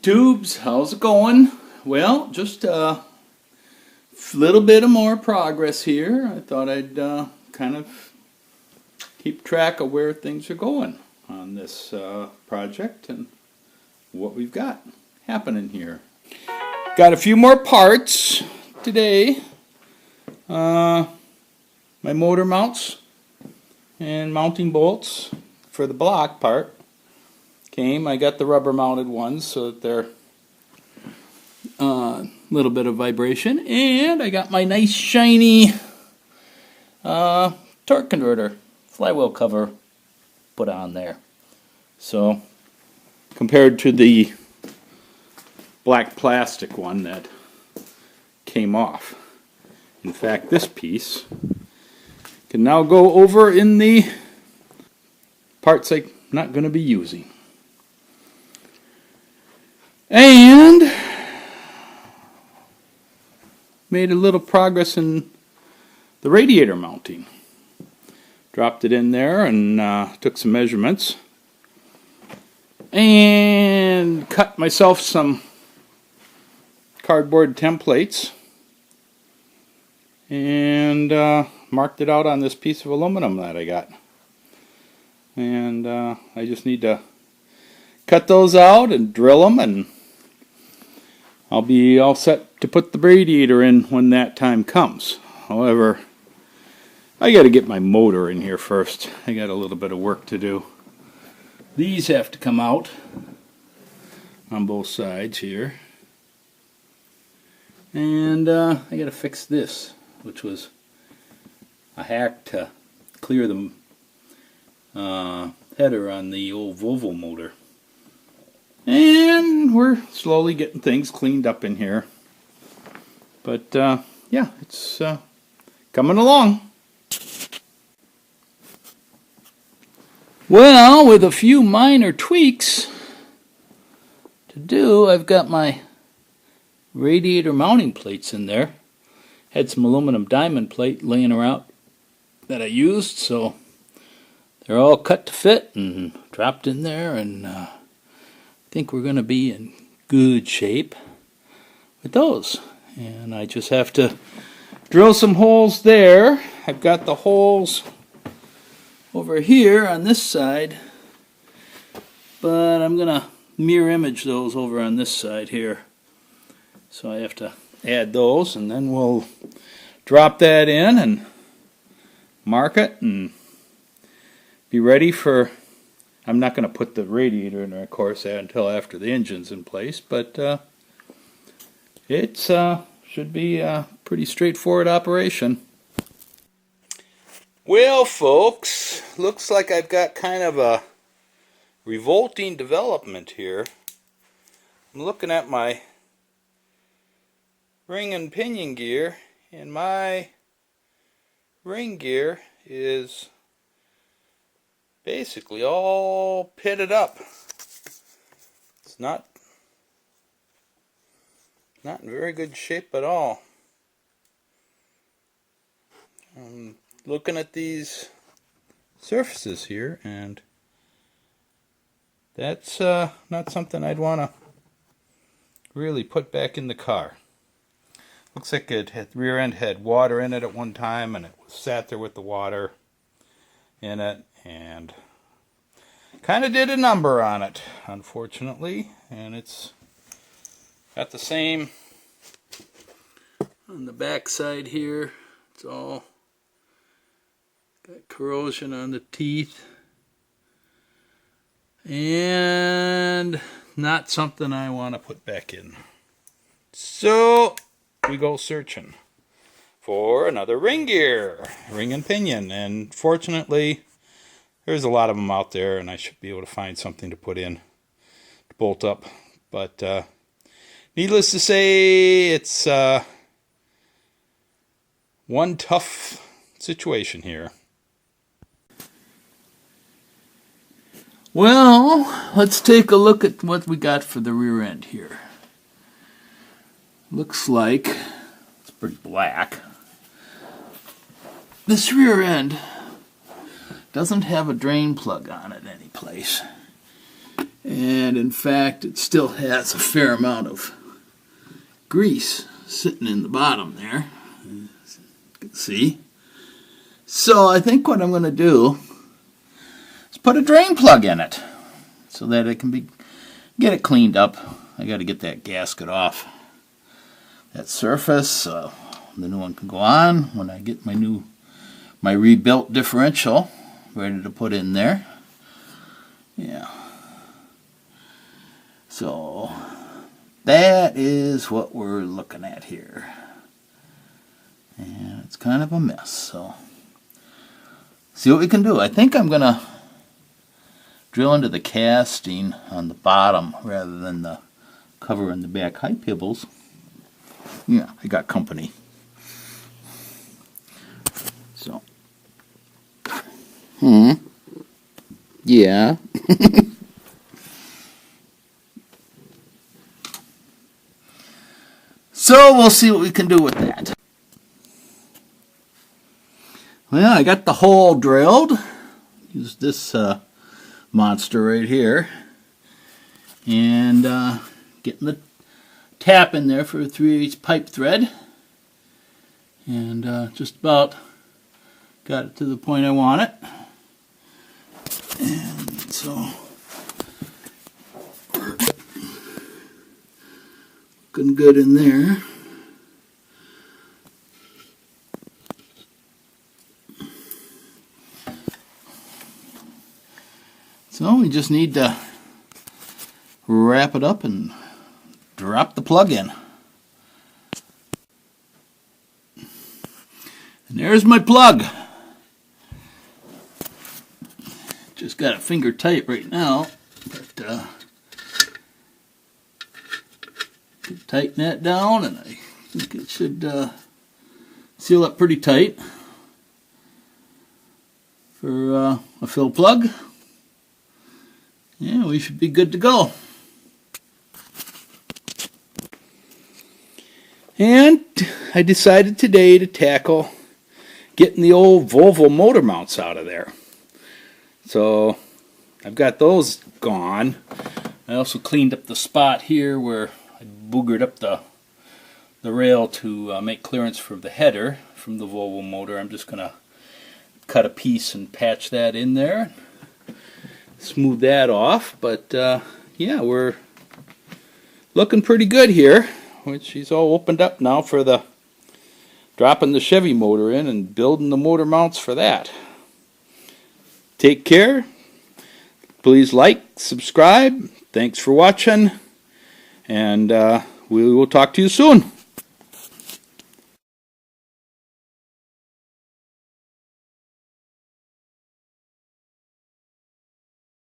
tubes, how's it going? Well, just a little bit of more progress here. I thought I'd kind of keep track of where things are going on this project and what we've got happening here. Got a few more parts today. My motor mounts and mounting bolts for the block part came. I got the rubber mounted ones so that they're a little bit of vibration, and I got my nice shiny torque converter flywheel cover put on there. So compared to the black plastic one that came off, in fact this piece can now go over in the parts I'm not going to be using. And made a little progress in the radiator mounting. Dropped it in there and took some measurements and cut myself some cardboard templates and marked it out on this piece of aluminum that I got. And I just need to cut those out and drill them, and I'll be all set to put the radiator in when that time comes. However, I got to get my motor in here first. I got a little bit of work to do. These have to come out on both sides here. And I got to fix this, which was a hack to clear the header on the old Volvo motor. And we're slowly getting things cleaned up in here. But yeah, it's coming along. Well, with a few minor tweaks to do, I've got my radiator mounting plates in there. Had some aluminum diamond plate laying around that I used, so they're all cut to fit and dropped in there, and I think we're going to be in good shape with those. And I just have to drill some holes there. I've got the holes over here on this side, but I'm going to mirror image those over on this side here. So I have to add those, and then we'll drop that in and mark it and be ready for... I'm not going to put the radiator in there, of course, until after the engine's in place, but it should be a pretty straightforward operation. Well, folks, looks like I've got kind of a revolting development here. I'm looking at my ring and pinion gear, and my ring gear is basically all pitted up. It's not in very good shape at all. I'm looking at these surfaces here, and that's not something I'd want to really put back in the car. Looks like the rear end had water in it at one time, and it sat there with the water in it, and kind of did a number on it, unfortunately. And it's got the same on the back side here. It's all got corrosion on the teeth, and not something I want to put back in. So we go searching for another ring gear, ring and pinion, and fortunately there's a lot of them out there, and I should be able to find something to put in to bolt up. But needless to say, it's one tough situation here. Well, let's take a look at what we got for the rear end here. Looks like it's pretty black. This rear end doesn't have a drain plug on it any place. And And in fact, it still has a fair amount of grease sitting in the bottom there, as you can see. So I think what I'm going to do is put a drain plug in it so that it can get it cleaned up. I got to get that gasket off that surface so the new one can go on when I get my rebuilt differential ready to put in there. Yeah. So that is what we're looking at here. And it's kind of a mess, so see what we can do. I think I'm going to drill into the casting on the bottom rather than the cover in the back. Hi, Pibbles. Yeah, I got company. So. Yeah. So we'll see what we can do with that. Well, I got the hole drilled. Use this monster right here. And getting the tap in there for a 3/8 pipe thread. And just about got it to the point I want it. And so looking good in there. So we just need to wrap it up and drop the plug in. And there's my plug. Just got it finger tight right now, but tighten that down, and I think it should seal up pretty tight for a fill plug. Yeah, we should be good to go. And I decided today to tackle getting the old Volvo motor mounts out of there. So I've got those gone. I also cleaned up the spot here where I boogered up the rail to make clearance for the header from the Volvo motor. I'm just going to cut a piece and patch that in there. Smooth that off. But yeah, we're looking pretty good here. Which he's all opened up now for the dropping the Chevy motor in and building the motor mounts for that. Take care. Please like, subscribe. Thanks for watching. And we will talk to you soon.